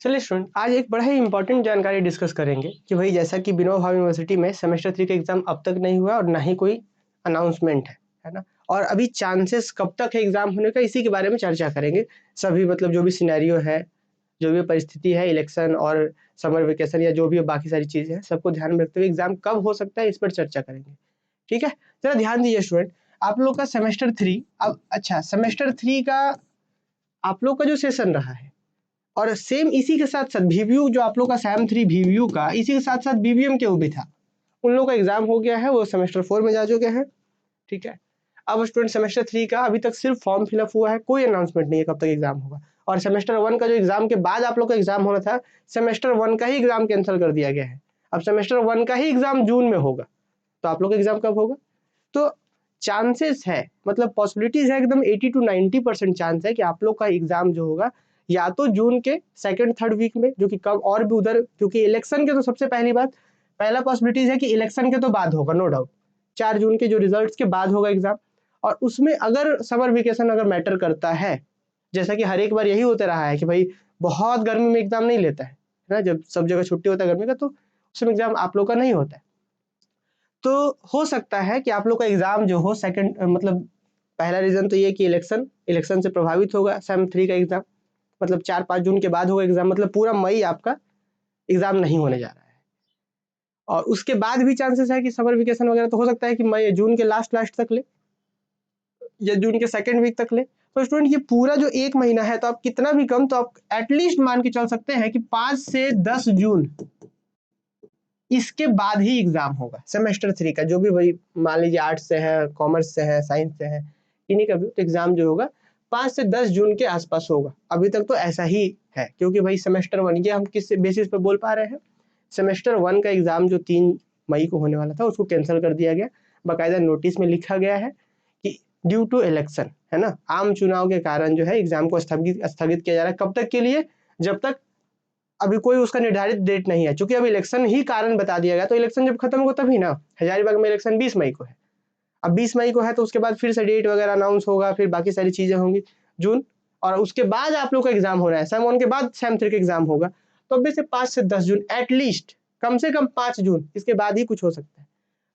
चलिए स्टूडेंट, आज एक बड़ा ही इंपॉर्टेंट जानकारी डिस्कस करेंगे कि भाई जैसा कि विनोबा भावे यूनिवर्सिटी में सेमेस्टर 3 का एग्जाम अब तक नहीं हुआ और ना ही कोई अनाउंसमेंट है ना। और अभी चांसेस कब तक है एग्जाम होने का, इसी के बारे में चर्चा करेंगे। सभी मतलब जो भी सिनेरियो है, जो भी परिस्थिति है, इलेक्शन और समर वेकेशन या जो भी बाकी सारी चीजें हैं, सबको ध्यान में रखते हुए एग्जाम कब हो सकता है इस पर चर्चा करेंगे। ठीक है, जरा ध्यान दीजिए स्टूडेंट। आप लोग का सेमेस्टर 3 अब अच्छा सेमेस्टर 3 का आप लोग का जो सेशन रहा है, और सेम इसी के साथ साथ VVU जो आप लोग का सैम 3 VVU का, इसी के साथ साथ BVM के भी था। उन लोगों का एग्जाम हो गया है, वो सेमेस्टर 4 में जा चुके हैं। ठीक है, अब स्टूडेंट सेमेस्टर 3 का अभी तक सिर्फ फॉर्म फिलअप हुआ है, कोई अनाउंसमेंट नहीं है कब तक एग्जाम होगा। और सेमेस्टर 1 का जो एग्जाम के बाद आप लोग का एग्जाम होना था, सेमेस्टर 1 का ही एग्जाम कैंसिल कर दिया गया है। अब सेमेस्टर 1 का ही एग्जाम जून में होगा, तो आप लोग का एग्जाम कब होगा? तो चांसेस है, मतलब पॉसिबिलिटीज है एकदम 80 to 90% चांस है कि आप लोग का एग्जाम जो होगा या तो जून के सेकंड थर्ड वीक में, जो कि कब और भी उधर, क्योंकि इलेक्शन के तो सबसे पहली बात, पहला पॉसिबिलिटीज है कि इलेक्शन के तो बाद होगा, नो डाउट 4 जून के जो रिजल्ट्स के बाद होगा एग्जाम। और उसमें अगर समर वेकेशन अगर मैटर करता है, जैसा कि हर एक बार यही होता रहा है कि भाई बहुत गर्मी में एग्जाम नहीं लेता है ना, जब सब जगह छुट्टी होता है गर्मी का, तो उसमें एग्जाम आप लोग का नहीं होता है। तो हो सकता है कि आप लोग का एग्जाम जो हो सेकंड, मतलब पहला रीजन तो ये कि इलेक्शन से प्रभावित होगा सैम 3 का एग्जाम, मतलब 4-5 जून के बाद होगा एग्जाम, मतलब पूरा मई आपका एग्जाम नहीं होने जा रहा है। और उसके बाद भी चांसेस है कि समर वेकेशन वगैरह, तो हो सकता है कि मई जून के लास्ट तक ले या जून के सेकंड वीक तक ले। तो स्टूडेंट ये पूरा जो एक महीना है, तो आप कितना भी कम, तो आप एटलीस्ट मान के चल सकते हैं कि 5 से 10 जून इसके बाद ही एग्जाम होगा सेमेस्टर 3 का। जो भी भाई मान लीजिए आर्ट्स से है, कॉमर्स से है, साइंस से है, इन्हीं का भी तो एग्जाम जो होगा 5 से 10 जून के आसपास होगा। अभी तक तो ऐसा ही है, क्योंकि भाई सेमेस्टर 1, ये हम किस बेसिस पे बोल पा रहे हैं, सेमेस्टर 1 का एग्जाम जो 3 मई को होने वाला था उसको कैंसिल कर दिया गया। बाकायदा नोटिस में लिखा गया है कि ड्यू टू इलेक्शन, है ना, आम चुनाव के कारण जो है एग्जाम को स्थगित किया जा रहा है। कब तक के लिए? जब तक अभी कोई उसका निर्धारित डेट नहीं है, क्योंकि अब इलेक्शन ही कारण बता दिया गया, तो इलेक्शन जब खत्म होगा तभी ना। हजारीबाग में इलेक्शन 20 मई को है, अब 20 मई को है तो उसके बाद फिर से डेट वगैरह अनाउंस होगा, फिर बाकी सारी चीजें होंगी जून, और उसके बाद आप लोग का एग्जाम हो रहा है, सैम 1 के बाद सैम 3 का एग्जाम होगा। तो अभी से 5 से 10 जून एटलीस्ट, कम से कम 5 जून, इसके बाद ही कुछ हो सकता है।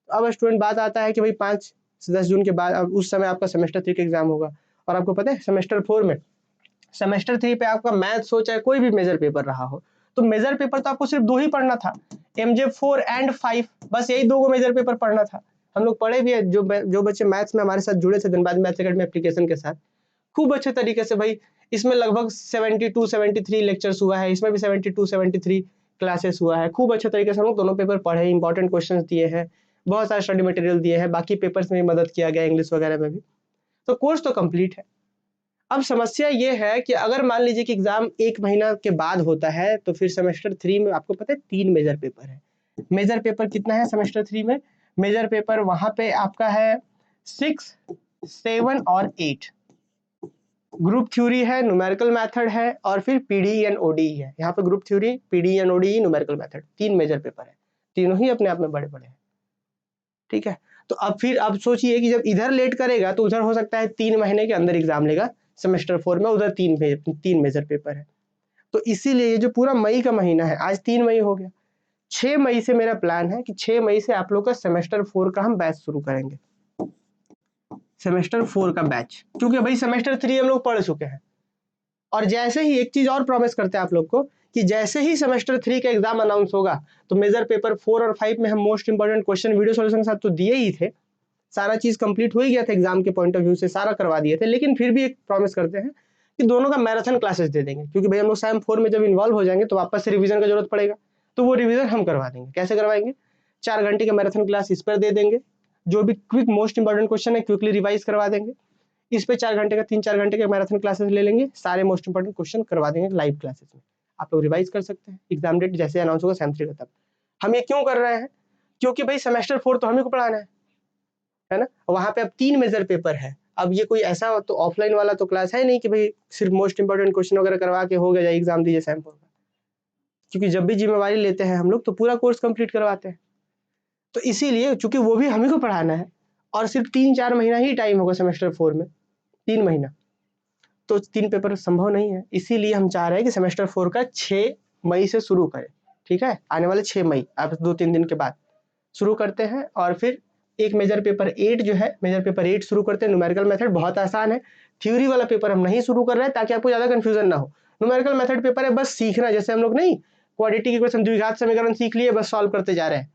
तो अब स्टूडेंट बात आता है कि भाई 5 से 10 जून के बाद, अब उस समय आपका सेमेस्टर 3 का एग्जाम होगा। और आपको पता है सेमेस्टर 4 में, सेमेस्टर 3 पे आपका मैथ्स हो चाहे कोई भी मेजर पेपर रहा हो, तो मेजर पेपर तो आपको सिर्फ 2 ही पढ़ना था, MJ 4 एंड 5, बस यही 2 मेजर पेपर पढ़ना था। हम लोग पढ़े भी है, जो बच्चे मैथ्स में हमारे साथ जुड़े थे धनबाद मैथ्स एकेडमी एप्लीकेशन के साथ, खूब अच्छे तरीके से भाई, इसमें लगभग 72-73 लेक्चर्स हुआ है, इसमें भी 72-73 क्लासेस हुआ है। खूब अच्छे तरीके से हम लोग दोनों पेपर पढ़े, इंपॉर्टेंट क्वेश्चन दिए हैं, बहुत सारे स्टडी मटेरियल दिए हैं, बाकी पेपर्स में भी मदद किया गया, इंग्लिश वगैरह में भी। तो कोर्स तो कंप्लीट है। अब समस्या ये है कि अगर मान लीजिए कि एग्जाम 1 महीना के बाद होता है, तो फिर सेमेस्टर 3 में आपको पता है 3 मेजर पेपर है। मेजर पेपर कितना है सेमेस्टर 3 में? मेजर पेपर वहां पे आपका है 6, 7 और 8। ग्रुप थ्योरी है, न्यूमेरिकल मेथड है, और फिर पीडी एंड ओडी है। यहाँ पे group theory, PD and OD, numerical method, 3 major paper है, तीनों ही अपने आप में बड़े बड़े हैं। ठीक है, तो अब फिर अब सोचिए कि जब इधर लेट करेगा तो उधर हो सकता है 3 महीने के अंदर एग्जाम लेगा सेमेस्टर 4 में, उधर 3 मेजर पेपर है। तो इसीलिए ये जो पूरा मई का महीना है, आज 3 मई हो गया, 6 मई से मेरा प्लान है कि 6 मई से आप लोग का सेमेस्टर 4 का हम बैच शुरू करेंगे, सेमेस्टर 4 का बैच, क्योंकि भाई सेमेस्टर 3 हम लोग पढ़ चुके हैं। और जैसे ही एक चीज और प्रॉमिस करते हैं आप लोग को कि जैसे ही सेमेस्टर 3 का एग्जाम अनाउंस होगा, तो मेजर पेपर 4 और 5 में हम most important question video solution के साथ तो दिए ही थे, सारा चीज कंप्लीट हो ही गया था, एग्जाम के पॉइंट ऑफ व्यू से सारा करवा दिए थे, लेकिन फिर भी एक प्रॉमिस करते हैं कि दोनों का मैराथन क्लासेस दे देंगे, क्योंकि भाई हम लोग सैम 4 में जब इन्वॉल्व हो जाएंगे तो वापस से रिवीजन का जरूरत पड़ेगा, तो वो रिवीजन हम करवा देंगे। कैसे करवाएंगे? 4 घंटे का मैराथन क्लास इस पर दे देंगे, जो भी क्विक मोस्ट इंपोर्टेंट क्वेश्चन है क्विकली रिवाइज करवा देंगे। इस पे 4 घंटे का 3-4 घंटे के मैराथन क्लासेस ले लेंगे, सारे मोस्ट इंपोर्टेंट क्वेश्चन करवा देंगे लाइव क्लासेस में, आप लोग रिवाइज कर सकते हैं। एग्जाम डेट जैसे अनाउंस होगा सैम 3 का, तब हम ये क्यों कर रहे हैं? क्योंकि भाई सेमेस्टर 4 तो हमें को पढ़ाना है ना, वहां पे अब 3 मेजर पेपर है। अब ये कोई ऐसा तो ऑफलाइन वाला तो क्लास है नहीं कि भाई सिर्फ मोस्ट इंपोर्टेंट क्वेश्चन वगैरह करवा के हो गया एग्जाम दीजिए सैम 4 का, क्योंकि जब भी जिम्मेवारी लेते हैं हम लोग तो पूरा कोर्स कंप्लीट करवाते हैं। तो इसीलिए चूंकि वो भी हमें को पढ़ाना है, और सिर्फ 3-4 महीना ही टाइम होगा सेमेस्टर 4 में, 3 महीना, तो 3 पेपर संभव नहीं है, इसीलिए हम चाह रहे हैं कि सेमेस्टर 4 का 6 मई से शुरू करें। ठीक है, आने वाले 6 मई, आप 2-3 दिन के बाद शुरू करते हैं, और फिर एक मेजर पेपर 8 जो है, मेजर पेपर 8 शुरू करते हैं। न्यूमेरिकल मेथड बहुत आसान है, थ्योरी वाला पेपर हम नहीं शुरू कर रहे हैं ताकि आपको ज़्यादा कन्फ्यूजन ना हो। न्यूमेरिकल मेथड पेपर है, बस सीखना, जैसे हम लोग नहीं क्वाड्रेटिक इक्वेशन, द्विघात समीकरण सीख लिए, बस सॉल्व करते जा रहे हैं,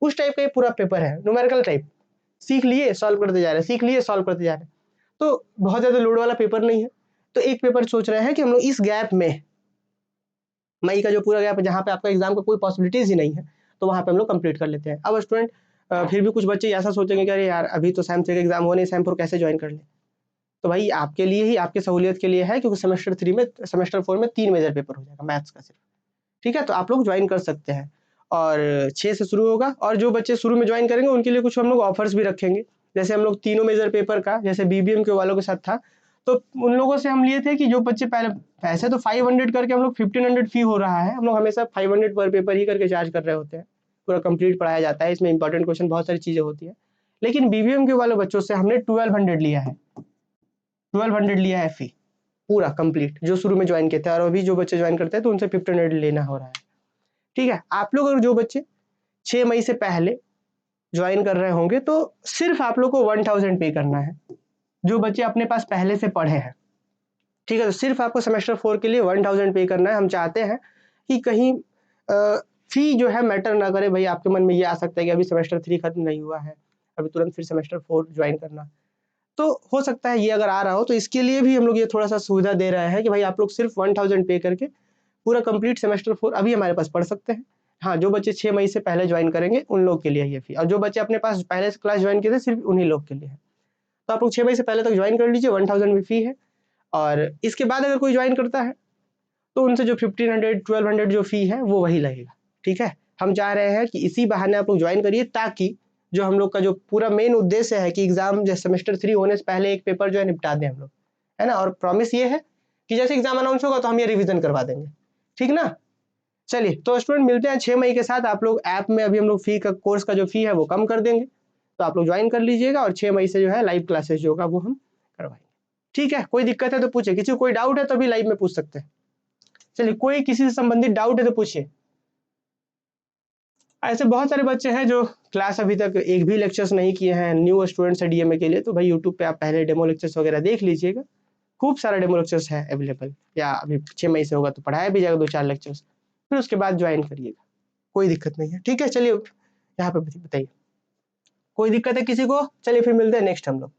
उस टाइप का ये पूरा पेपर है, न्यूमेरिकल टाइप, सीख लिए सॉल्व करते जा रहे हैं, सीख लिए सॉल्व करते जा रहे हैं, तो बहुत ज़्यादा लोड वाला पेपर नहीं है। तो एक पेपर सोच रहे हैं कि हम लोग इस गैप में, मई का जो पूरा गैप है जहाँ पे आपका एग्जाम का कोई पॉसिबिलिटीज ही नहीं है, तो वहाँ पे हम लोग कंप्लीट कर लेते हैं। अब स्टूडेंट फिर भी कुछ बच्चे ऐसा सोचेंगे कि अरे यार अभी तो सैम 3 का एग्जाम हो नहीं, सैम 4 कैसे ज्वाइन कर ले। तो भाई आपके लिए ही, आपकी सहूलियत के लिए है, क्योंकि सेमेस्टर 4 में 3 मेजर पेपर हो जाएगा मैथ्स का सिर्फ। ठीक है, तो आप लोग ज्वाइन कर सकते हैं, और 6 से शुरू होगा। और जो बच्चे शुरू में ज्वाइन करेंगे उनके लिए कुछ हम लोग ऑफर्स भी रखेंगे, जैसे हम लोग तीनों मेजर पेपर का, जैसे बीबीएम के वालों के साथ था, तो उन लोगों से हम लिए थे कि जो बच्चे पहले, पैसे तो 500 करके हम लोग 1500 फी हो रहा है, हम लोग हमेशा 500 पर पेपर ही करके चार्ज कर रहे होते हैं, पूरा कंप्लीट पढ़ाया जाता है, इसमें इंपॉर्टेंट क्वेश्चन बहुत सारी चीजें होती है। लेकिन बीबीएम के वाले बच्चों से हमने 1200 लिया है, 1200 लिया है फी पूरा कंप्लीट, जो शुरू में ज्वाइन किए थे, और अभी जो बच्चे ज्वाइन करते हैं तो उनसे 1500 लेना हो रहा है। ठीक है, आप लोग अगर जो बच्चे 6 मई से पहले ज्वाइन कर रहे होंगे तो सिर्फ आप लोग को 1000 पे करना है, जो बच्चे अपने पास पहले से पढ़े हैं। ठीक है, तो सिर्फ आपको सेमेस्टर 4 के लिए 1000 पे करना है। हम चाहते हैं कि कहीं फी जो है मैटर ना करे। भाई आपके मन में ये आ सकता है कि अभी सेमेस्टर 3 खत्म नहीं हुआ है, अभी तुरंत फिर सेमेस्टर 4 ज्वाइन करना, तो हो सकता है ये अगर आ रहा हो, तो इसके लिए भी हम लोग ये थोड़ा सा सुविधा दे रहे हैं कि भाई आप लोग सिर्फ 1000 पे करके पूरा कंप्लीट सेमेस्टर 4 अभी हमारे पास पढ़ सकते हैं। हाँ, जो बच्चे 6 मई से पहले ज्वाइन करेंगे उन लोग के लिए ये फी, और जो बच्चे अपने पास पहले से क्लास ज्वाइन किए थे सिर्फ उन्हीं लोग के लिए है। तो आप लोग 6 मई से पहले तक ज्वाइन कर लीजिए, 1000 में फी है। और इसके बाद अगर कोई ज्वाइन करता है तो उनसे जो 1500 1200 जो फी है वो वही लगेगा। ठीक है, हम चाह रहे हैं कि इसी बहाने आप लोग ज्वाइन करिए, ताकि जो हम लोग का जो पूरा मेन उद्देश्य है कि एग्जाम जैसे सेमेस्टर 3 होने से पहले एक पेपर जो है निपटा दें हम लोग, है ना। और प्रॉमिस ये है कि जैसे एग्जाम अनाउंस होगा तो हम ये रिवीजन करवा देंगे। ठीक ना, चलिए तो स्टूडेंट मिलते हैं 6 मई के साथ। आप लोग ऐप में अभी हम लोग फी का, कोर्स का जो फी है वो कम कर देंगे, तो आप लोग ज्वाइन कर लीजिएगा, और 6 मई से जो है लाइव क्लासेस जो होगा वो हम करवाएंगे। ठीक है, कोई दिक्कत है तो पूछे, किसी को कोई डाउट है तो अभी लाइव में पूछ सकते हैं। चलिए, कोई किसी से संबंधित डाउट है तो पूछिए। ऐसे बहुत सारे बच्चे हैं जो क्लास अभी तक एक भी लेक्चर्स नहीं किए हैं, न्यू स्टूडेंट्स है डीएमए के लिए, तो भाई यूट्यूब पे आप पहले डेमो लेक्चर्स वगैरह देख लीजिएगा, खूब सारा डेमो लेक्चर्स है अवेलेबल, या अभी 6 मई से होगा तो पढ़ाया भी जाएगा 2-4 लेक्चर्स, फिर उसके बाद ज्वाइन करिएगा, कोई दिक्कत नहीं है। ठीक है, चलिए यहाँ पे बताइए, कोई दिक्कत है किसी को? चलिए फिर मिलते हैं नेक्स्ट हम लोग।